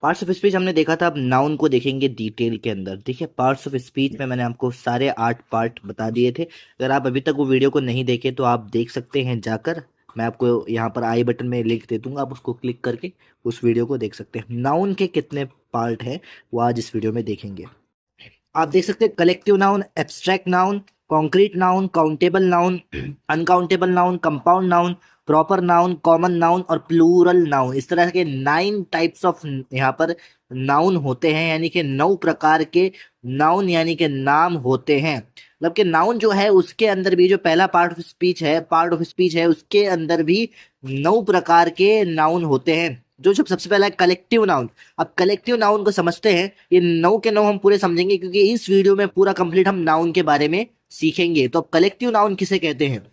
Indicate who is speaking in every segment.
Speaker 1: Parts of speech हमने देखा था, अब नाउन को देखेंगे डिटेल के अंदर। देखिए, पार्ट्स ऑफ स्पीच में मैंने आपको सारे 8 पार्ट बता दिए थे। अगर आप अभी तक वो वीडियो को नहीं देखे तो आप देख सकते हैं जाकर। मैं आपको यहाँ पर आई बटन में लिंक दे दूंगा, आप उसको क्लिक करके उस वीडियो को देख सकते हैं। नाउन के कितने पार्ट हैं वो आज इस वीडियो में देखेंगे। आप देख सकते हैं collective noun, abstract noun, concrete noun, countable noun, uncountable noun, compound noun, proper noun, common noun और प्लूरल नाउन। इस तरह के 9 टाइप्स ऑफ यहाँ पर नाउन होते हैं, यानी कि 9 प्रकार के नाउन यानी कि नाम होते हैं। मतलब कि नाउन जो है उसके अंदर भी जो पहला पार्ट ऑफ स्पीच है उसके अंदर भी 9 प्रकार के नाउन होते हैं। जो सबसे पहला है कलेक्टिव नाउन। अब कलेक्टिव नाउन को समझते हैं, ये 9 के 9 हम पूरे समझेंगे क्योंकि इस वीडियो में पूरा कंप्लीट हम नाउन के बारे में सीखेंगे। तो अब कलेक्टिव नाउन किसे कहते हैं?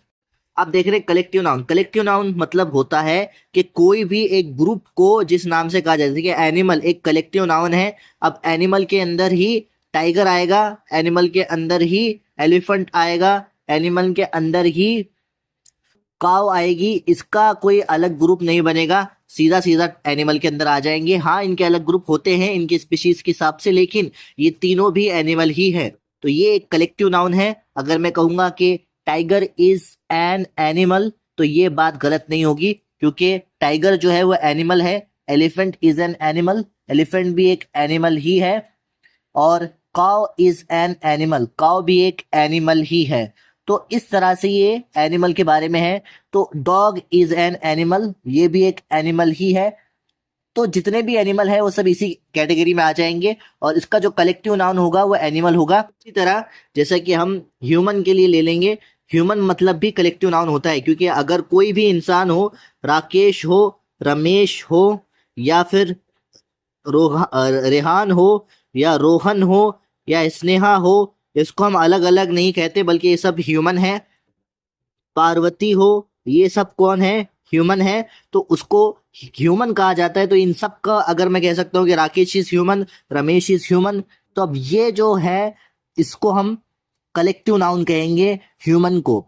Speaker 1: आप देख रहे हैं कलेक्टिव नाउन। कलेक्टिव नाउन मतलब होता है कि कोई भी एक ग्रुप को जिस नाम से कहा जाए, जैसे कि एनिमल एक कलेक्टिव नाउन है। अब एनिमल के अंदर ही टाइगर आएगा, एनिमल के अंदर ही एलिफेंट आएगा, एनिमल के अंदर ही काव आएगी। इसका कोई अलग ग्रुप नहीं बनेगा, सीधा सीधा एनिमल के अंदर आ जाएंगे। हाँ, इनके अलग ग्रुप होते हैं इनके स्पीशीज के हिसाब से, लेकिन ये तीनों भी एनिमल ही है। तो ये एक कलेक्टिव नाउन है। अगर मैं कहूंगा कि टाइगर इज एन एनिमल तो ये बात गलत नहीं होगी, क्योंकि टाइगर जो है वो एनिमल है। Elephant is an animal, elephant भी एक एनिमल ही है। और काव इज एन एनिमल, काव भी एक एनिमल ही है। तो इस तरह से ये एनिमल के बारे में है। तो डॉग इज एन एनिमल, ये भी एक एनिमल ही है। तो जितने भी एनिमल है वो सब इसी कैटेगरी में आ जाएंगे और इसका जो कलेक्टिव नाउन होगा वो एनिमल होगा। इसी तरह जैसा कि हम ह्यूमन के लिए ले लेंगे, ह्यूमन मतलब भी कलेक्टिव नाउन होता है, क्योंकि अगर कोई भी इंसान हो, राकेश हो, रमेश हो, या फिर रेहान हो, या रोहन हो, या स्नेहा हो, इसको हम अलग अलग नहीं कहते बल्कि ये सब ह्यूमन है। पार्वती हो, ये सब कौन है? ह्यूमन है। तो उसको ह्यूमन कहा जाता है। तो इन सब का अगर मैं कह सकता हूँ कि Rakesh is human, Ramesh is human, तो अब ये जो है इसको हम कलेक्टिव नाउन कहेंगे ह्यूमन को।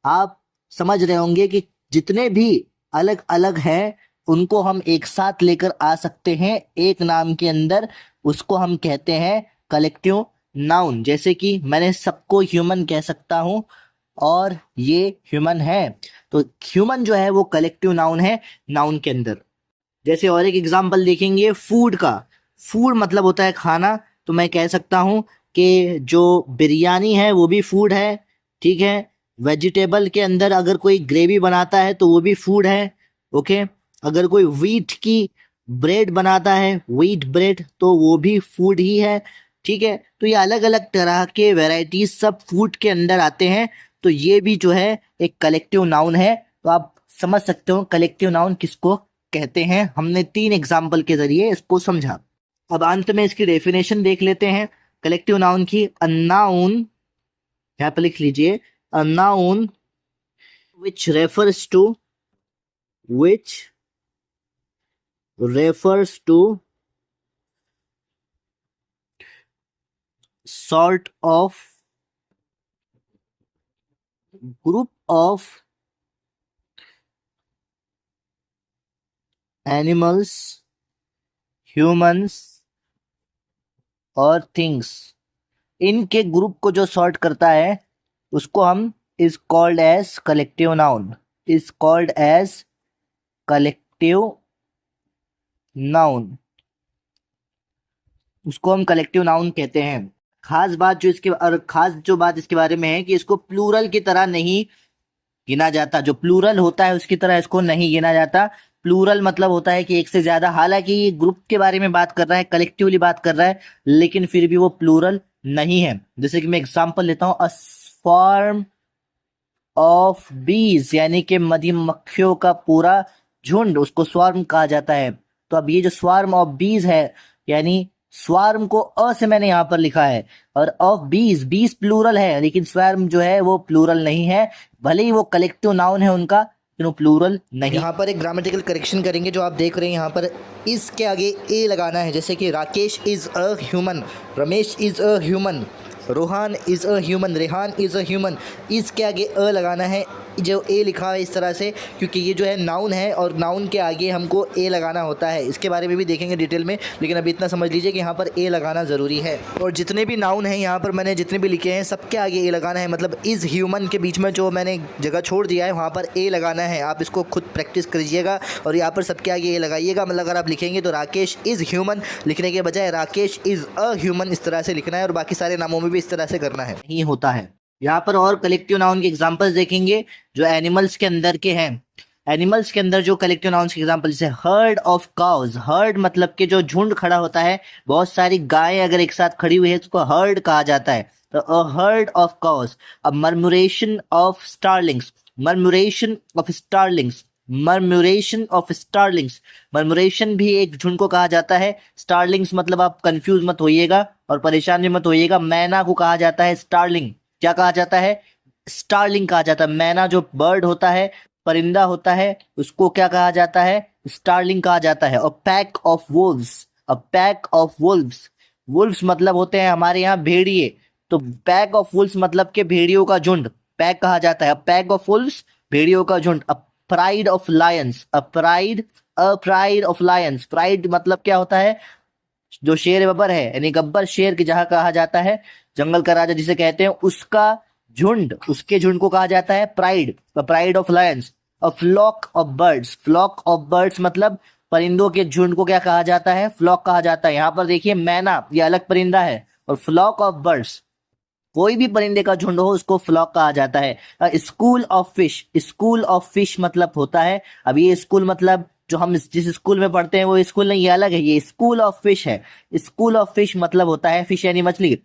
Speaker 1: आप समझ रहे होंगे कि जितने भी अलग अलग हैं उनको हम एक साथ लेकर आ सकते हैं एक नाम के अंदर, उसको हम कहते हैं कलेक्टिव नाउन। जैसे कि मैंने सबको ह्यूमन कह सकता हूं और ये ह्यूमन है। तो ह्यूमन जो है वो कलेक्टिव नाउन है नाउन के अंदर। जैसे और एक एग्जांपल देखेंगे फूड का। फूड मतलब होता है खाना। तो मैं कह सकता हूं कि जो बिरयानी है वो भी फूड है, ठीक है। वेजिटेबल के अंदर अगर कोई ग्रेवी बनाता है तो वो भी फूड है, ओके। अगर कोई व्हीट की ब्रेड बनाता है, व्हीट ब्रेड, तो वो भी फूड ही है, ठीक है। तो ये अलग अलग तरह के वैरायटीज सब फूड के अंदर आते हैं। तो ये भी जो है एक कलेक्टिव नाउन है। तो आप समझ सकते हो कलेक्टिव नाउन किसको कहते हैं। हमने 3 एग्जाम्पल के जरिए इसको समझा। अब अंत में इसकी डेफिनेशन देख लेते हैं कलेक्टिव नाउन की। अ नाउन, यहाँ पर लिख लीजिए, a noun which refers to which refers to sort of group of animals, humans और थिंग्स। इनके ग्रुप को जो सॉर्ट करता है उसको हम is called as collective noun, is called as collective noun, उसको हम कलेक्टिव नाउन कहते हैं। खास बात जो बात इसके बारे में है कि इसको प्लूरल की तरह नहीं गिना जाता। जो प्लूरल होता है उसकी तरह इसको नहीं गिना जाता। प्लूरल मतलब होता है कि एक से ज्यादा, हालांकि ये ग्रुप के बारे में बात कर रहा है, कलेक्टिवली बात कर रहा है, लेकिन फिर भी वो प्लूरल नहीं है। जैसे कि मैं एग्जांपल लेता हूं, अ स्वार्म ऑफ बीज, यानी कि मधुमक्खियों का पूरा झुंड, उसको स्वार्म कहा जाता है। तो अब ये जो स्वार्म ऑफ बीज है, यानी स्वार्म को अ से मैंने यहाँ पर लिखा है, और ऑफ बीज, बीज प्लूरल है, लेकिन स्वार्म जो है वो प्लूरल नहीं है। भले ही वो कलेक्टिव नाउन है उनका, लेकिन वो प्लूरल नहीं। यहाँ पर एक ग्रामेटिकल करेक्शन करेंगे। जो आप देख रहे हैं यहाँ पर इसके आगे ए लगाना है। जैसे कि Rakesh is a human, Ramesh is a human, Rohan is a human, Rehan is a human, इसके आगे अ लगाना है। जो ए लिखा है इस तरह से, क्योंकि ये जो है नाउन है और नाउन के आगे हमको ए लगाना होता है। इसके बारे में भी देखेंगे डिटेल में, लेकिन अभी इतना समझ लीजिए कि यहाँ पर ए लगाना ज़रूरी है। और जितने भी नाउन हैं यहाँ पर मैंने जितने भी लिखे हैं सबके आगे ए लगाना है, मतलब इज़ ह्यूमन के बीच में जो मैंने जगह छोड़ दिया है वहाँ पर ए लगाना है। आप इसको खुद प्रैक्टिस करिएगा और यहाँ पर सबके आगे ए लगाइएगा। मतलब अगर आप लिखेंगे तो राकेश इज़ ह्यूमन लिखने के बजाय राकेश इज़ अ ह्यूमन इस तरह से लिखना है, और बाकी सारे नामों में भी इस तरह से करना है। नहीं होता है। यहाँ पर और कलेक्टिव नाउन के एग्जांपल्स देखेंगे जो एनिमल्स के अंदर के हैं। एनिमल्स के अंदर जो कलेक्टिव नाउन्स के एग्जांपल, जैसे हर्ड ऑफ काउज। हर्ड मतलब कि जो झुंड खड़ा होता है, बहुत सारी गायें अगर एक साथ खड़ी हुई है तो उसको हर्ड कहा जाता है, तो अ हर्ड ऑफ काउज। अब मर्मुरेशन ऑफ स्टारलिंग्स। मर्मुरेशन ऑफ स्टारलिंग्स। मर्मुरेशन ऑफ स्टारलिंग्स। मर्मुरेशन भी एक झुंड को कहा जाता है। स्टारलिंग्स मतलब आप कंफ्यूज मत होइएगा और परेशान भी मत होइएगा, मैना को कहा जाता है स्टारलिंग। क्या कहा जाता है? स्टारलिंग कहा जाता है। मैना जो बर्ड होता है, परिंदा होता है, उसको क्या कहा जाता है? स्टारलिंग कहा जाता है। और pack of Wolves. A pack of Wolves. Wolves मतलब होते हैं हमारे यहाँ भेड़िए, तो पैक ऑफ वुल्व्स मतलब के भेड़ियों का झुंड पैक कहा जाता है। पैक ऑफ वुल्व्स भेड़ियों का झुंड। A pride of lions. A pride of Lions. Pride मतलब क्या होता है? जो शेर बब्बर है, यानी गब्बर शेर की जहां कहा जाता है, जंगल का राजा जिसे कहते हैं, उसका झुंड, उसके झुंड को कहा जाता है pride. Pride of lions. A flock of birds. Flock of birds मतलब परिंदों के झुंड को क्या कहा जाता है? फ्लॉक कहा जाता है। यहाँ पर देखिए मैना ये अलग परिंदा है, और फ्लॉक ऑफ बर्ड्स कोई भी परिंदे का झुंड हो उसको फ्लॉक कहा जाता है। School of fish. School of fish मतलब होता है, अब ये स्कूल मतलब जो हम जिस स्कूल में पढ़ते हैं वो स्कूल नहीं, ये अलग है, ये स्कूल ऑफ फिश है। स्कूल ऑफ फिश मतलब होता है फिश यानी मछली।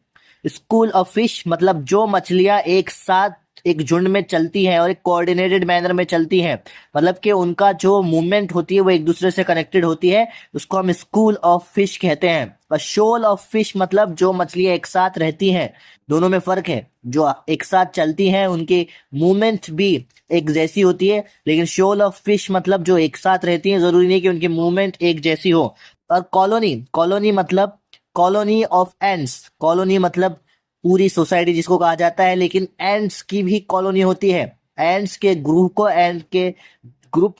Speaker 1: स्कूल ऑफ फिश मतलब जो मछलियां एक साथ एक झुंड में चलती हैं और एक कोऑर्डिनेटेड मैनर में चलती हैं, मतलब कि उनका जो मूवमेंट होती है वो एक दूसरे से कनेक्टेड होती है, उसको हम स्कूल ऑफ फिश कहते हैं। और शोल ऑफ फिश मतलब जो मछलियां एक साथ रहती हैं, दोनों में फर्क है। जो एक साथ चलती हैं उनकी मूवमेंट भी एक जैसी होती है, लेकिन शोल ऑफ फिश मतलब जो एक साथ रहती हैं जरूरी नहीं कि उनकी मूवमेंट एक जैसी हो। और कॉलोनी। कॉलोनी मतलब कॉलोनी ऑफ एंड्स। कॉलोनी मतलब पूरी सोसाइटी जिसको कहा जाता है, लेकिन एंड्स की भी कॉलोनी होती है। एंड्स के ग्रुप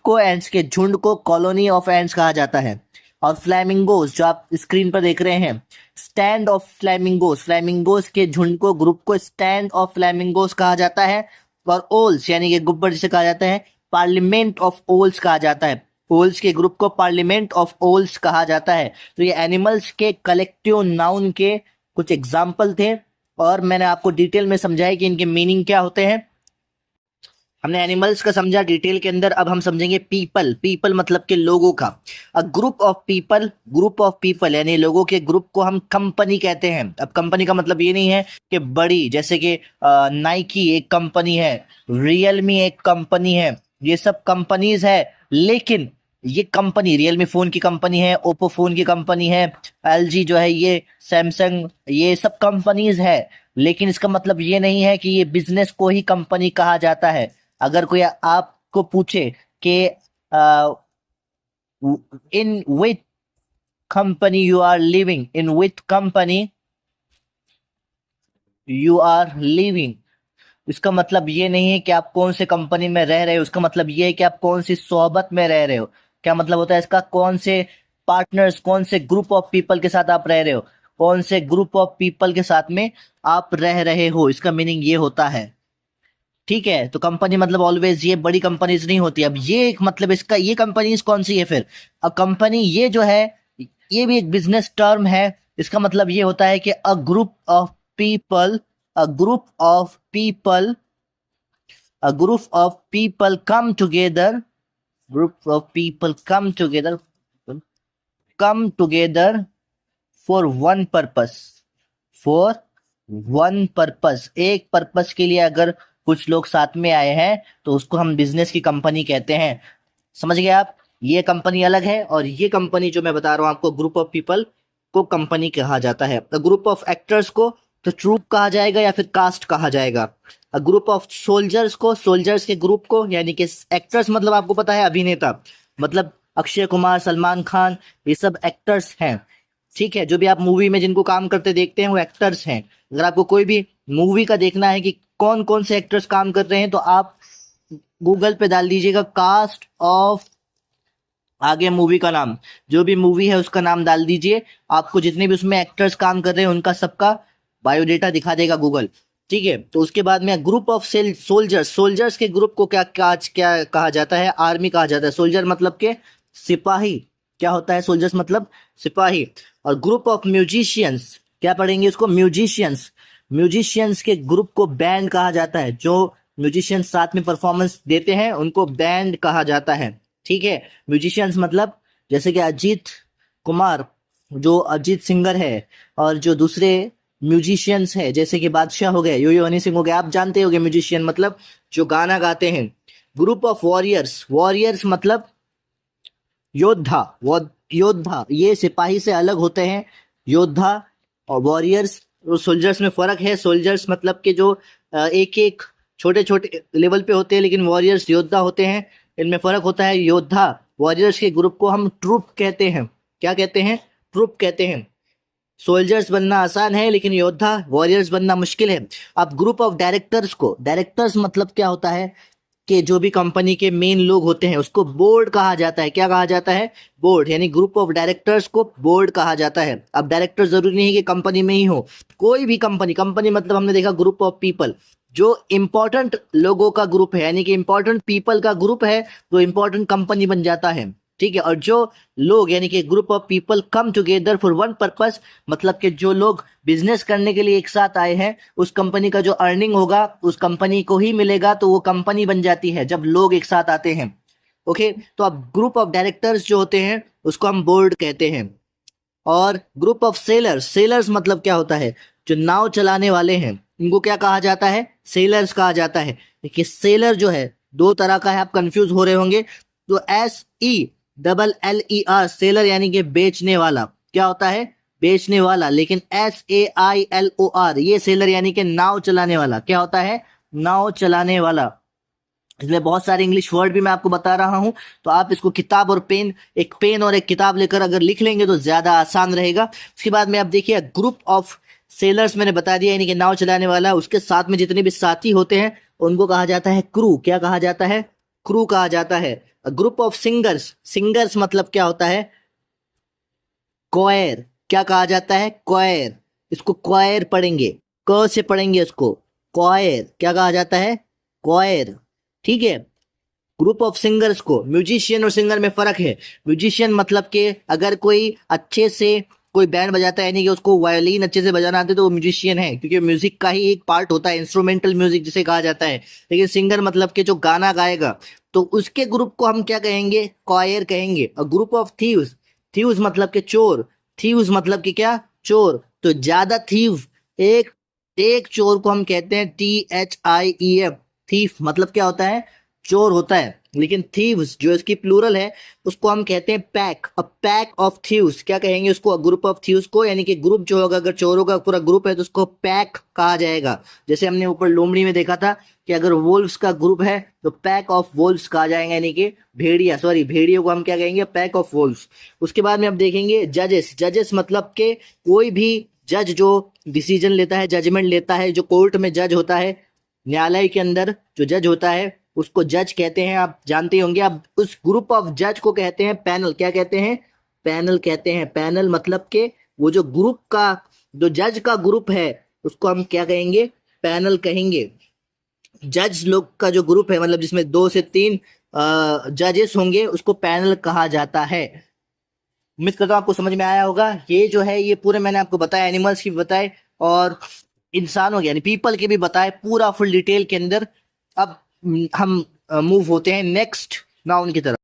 Speaker 1: को एंड्स के झुंड को कॉलोनी ऑफ एंड्स कहा जाता है। और फ्लैमिंगोज जो आप स्क्रीन पर देख रहे हैं, स्टैंड ऑफ फ्लैमिंगोज। फ्लैमिंगोज के झुंड को ग्रुप को स्टैंड ऑफ फ्लैमिंगोज कहा जाता है। और ओल्स यानी कि गुब्बर जिसे कहा जाता है, पार्लियामेंट ऑफ ओल्स कहा जाता है। ओल्स के ग्रुप को पार्लियामेंट ऑफ ओल्स कहा जाता है। तो ये एनिमल्स के कलेक्टिव नाउन के कुछ एग्जाम्पल थे, और मैंने आपको डिटेल में समझाया कि इनके मीनिंग क्या होते हैं। हमने एनिमल्स का समझा डिटेल के अंदर, अब हम समझेंगे पीपल। पीपल मतलब के लोगों का। A group of people. Group of people यानी लोगों के ग्रुप को हम कंपनी कहते हैं। अब कंपनी का मतलब ये नहीं है कि बड़ी, जैसे कि नाइकी एक कंपनी है, रियलमी एक कंपनी है, ये सब कंपनीज है, लेकिन ये कंपनी रियलमी फोन की कंपनी है, ओप्पो फोन की कंपनी है, एलजी जो है, ये सैमसंग, ये सब कंपनीज है, लेकिन इसका मतलब ये नहीं है कि ये बिजनेस को ही कंपनी कहा जाता है। अगर कोई आपको पूछे कि in which company you are living, in which company you are living, इसका मतलब ये नहीं है कि आप कौन से कंपनी में रह रहे हो, उसका मतलब ये है कि आप कौन सी सोहबत में रह रहे हो। क्या मतलब होता है इसका? कौन से पार्टनर्स, कौन से ग्रुप ऑफ पीपल के साथ आप रह रहे हो, कौन से ग्रुप ऑफ पीपल के साथ में आप रह रहे हो, इसका मीनिंग ये होता है। ठीक है, तो कंपनी मतलब ऑलवेज ये बड़ी कंपनीज नहीं होती। अब ये एक मतलब इसका, ये कंपनीज कौन सी है फिर? अब कंपनी ये जो है ये भी एक बिजनेस टर्म है। इसका मतलब ये होता है कि a group of people, a group of people, a group of people come together, group of people come together, come together for one purpose, for one purpose। एक पर्पस के लिए अगर कुछ लोग साथ में आए हैं तो उसको हम बिजनेस की कंपनी कहते हैं। समझ गए आप? ये कंपनी अलग है, और ये कंपनी जो मैं बता रहा हूं आपको, ग्रुप ऑफ पीपल को कंपनी कहा जाता है। ग्रुप ऑफ एक्टर्स को तो ट्रूप कहा जाएगा या फिर कास्ट कहा जाएगा। ग्रुप ऑफ सोल्जर्स को, सोल्जर्स के ग्रुप को, यानी कि एक्टर्स मतलब आपको पता है अभिनेता, मतलब अक्षय कुमार, सलमान खान, ये सब एक्टर्स हैं। ठीक है, जो भी आप मूवी में जिनको काम करते देखते हैं वो एक्टर्स हैं। अगर आपको कोई भी मूवी का देखना है कि कौन कौन से एक्टर्स काम कर रहे हैं, तो आप गूगल पे डाल दीजिएगा कास्ट ऑफ, आगे मूवी का नाम, जो भी मूवी है उसका नाम डाल दीजिए। आपको जितने भी उसमें एक्टर्स काम कर रहे हैं उनका सबका बायोडेटा दिखा देगा गूगल। ठीक है, तो उसके बाद में group of cell soldiers, soldiers के ग्रुप को क्या क्या क्या कहा जाता है? आर्मी कहा जाता है। सोल्जर मतलब के सिपाही। क्या होता है सोल्जर्स मतलब? सिपाही। और ग्रुप ऑफ म्यूजिशियंस, क्या पढ़ेंगे इसको? म्यूजिशियंस। म्यूजिशियंस के ग्रुप को बैंड कहा जाता है। जो म्यूजिशियंस साथ में परफॉर्मेंस देते हैं उनको बैंड कहा जाता है। ठीक है, म्यूजिशियंस मतलब जैसे कि अजीत कुमार, जो अजीत सिंगर है, और जो दूसरे म्यूजिशियंस है जैसे कि बादशाह हो गए, यो यो हनी सिंह हो गए, आप जानते होंगे म्यूजिशियन मतलब जो गाना गाते हैं। ग्रुप ऑफ वॉरियर्स, वॉरियर्स मतलब योद्धा, वो योद्धा, ये सिपाही से अलग होते हैं। योद्धा और वॉरियर्स और सोल्जर्स में फर्क है। सोल्जर्स मतलब के जो एक एक छोटे छोटे लेवल पे होते हैं, लेकिन वॉरियर्स योद्धा होते हैं। इनमें फर्क होता है। योद्धा वॉरियर्स के ग्रुप को हम ट्रूप कहते हैं। क्या कहते हैं? ट्रूप कहते हैं। सोल्जर्स बनना आसान है लेकिन योद्धा वॉरियर्स बनना मुश्किल है। अब ग्रुप ऑफ डायरेक्टर्स को, डायरेक्टर्स मतलब क्या होता है कि जो भी कंपनी के मेन लोग होते हैं उसको बोर्ड कहा जाता है। क्या कहा जाता है? बोर्ड। यानी ग्रुप ऑफ डायरेक्टर्स को बोर्ड कहा जाता है। अब डायरेक्टर जरूरी नहीं है कि कंपनी में ही हो, कोई भी कंपनी, कंपनी मतलब हमने देखा ग्रुप ऑफ पीपल, जो इंपॉर्टेंट लोगों का ग्रुप है, यानी कि इंपॉर्टेंट पीपल का ग्रुप है, तो इंपॉर्टेंट कंपनी बन जाता है। ठीक है, और जो लोग यानी कि group of people come together for one purpose, मतलब कि जो लोग बिजनेस करने के लिए एक साथ आए हैं, उस कंपनी का जो अर्निंग होगा उस कंपनी को ही मिलेगा, तो वो कंपनी बन जाती है जब लोग एक साथ आते हैं। ओके, तो अब ग्रुप ऑफ डायरेक्टर्स जो होते हैं उसको हम बोर्ड कहते हैं। और ग्रुप ऑफ सेलर्स, सेलर्स मतलब क्या होता है? जो नाव चलाने वाले हैं उनको क्या कहा जाता है? सेलर्स कहा जाता है। देखिए सेलर जो है दो तरह का है, आप कंफ्यूज हो रहे होंगे। तो SELLER, सेलर यानी कि बेचने वाला। क्या होता है? बेचने वाला। लेकिन SAILOR, ये सेलर यानी कि नाव चलाने वाला। क्या होता है? नाव चलाने वाला। इसलिए बहुत सारे इंग्लिश वर्ड भी मैं आपको बता रहा हूं, तो आप इसको किताब और पेन, एक पेन और एक किताब लेकर अगर लिख लेंगे तो ज्यादा आसान रहेगा। उसके बाद में आप देखिए ग्रुप ऑफ सेलर्स मैंने बता दिया, यानी कि नाव चलाने वाला। उसके साथ में जितने भी साथी होते हैं उनको कहा जाता है क्रू। क्या कहा जाता है? क्रू कहा जाता है। ग्रुप ऑफ सिंगर्स, सिंगर्स मतलब क्या होता है? क्वायर। क्या कहा जाता है? क्वायर। इसको क्वायर पढ़ेंगे, क से पढ़ेंगे इसको, क्वायर। क्या कहा जाता है? क्वायर। ठीक है, ग्रुप ऑफ सिंगर्स को। म्यूजिशियन और सिंगर में फर्क है। म्यूजिशियन मतलब कि अगर कोई अच्छे से कोई बैंड बजाता है, यानी कि उसको वायलिन अच्छे से बजाना आते तो वो म्यूजिशियन है, क्योंकि म्यूजिक का ही एक पार्ट होता है, इंस्ट्रूमेंटल म्यूजिक जिसे कहा जाता है। लेकिन सिंगर मतलब कि जो गाना गाएगा, तो उसके ग्रुप को हम क्या कहेंगे? क्वायर कहेंगे। और ग्रुप ऑफ थीव्स, थीव्स मतलब कि चोर। थीव्स मतलब कि क्या? चोर। तो ज्यादा थीव, एक एक चोर को हम कहते हैं THIEF, थीफ मतलब क्या होता है? चोर होता है। लेकिन थीव्स जो इसकी प्लूरल है उसको हम कहते हैं pack. A pack of thieves, क्या कहेंगे उसको? ग्रुप ऑफ थीव्स को। यानी कि ग्रुप जो होगा, अगर चोरों का पूरा ग्रुप है तो उसको पैक कहा जाएगा। जैसे हमने ऊपर लोमड़ी में देखा था कि अगर वोल्व्स का ग्रुप है तो पैक ऑफ वोल्व्स कहा जाएगा, यानी कि भेड़िया, सॉरी भेड़ियों को हम क्या कहेंगे? Pack of wolves. उसके बाद में अब देखेंगे जजेस। जजेस मतलब के कोई भी जज जो डिसीजन लेता है, जजमेंट लेता है, जो कोर्ट में जज होता है, न्यायालय के अंदर जो जज होता है उसको जज कहते हैं। आप जानते ही होंगे। अब उस ग्रुप ऑफ जज को कहते हैं पैनल। क्या कहते हैं? पैनल कहते हैं। पैनल मतलब के वो जो ग्रुप का, जो जज का ग्रुप है उसको हम क्या कहेंगे? पैनल कहेंगे। जज लोग का जो ग्रुप है, मतलब जिसमें 2 से 3 जजेस होंगे, उसको पैनल कहा जाता है। उम्मीद करता हूँ आपको समझ में आया होगा। ये जो है ये पूरे मैंने आपको बताया, एनिमल्स की भी बताए और इंसानों के यानी पीपल के भी बताए, पूरा फुल डिटेल के अंदर। अब हम मूव होते हैं नेक्स्ट नाउन की तरफ।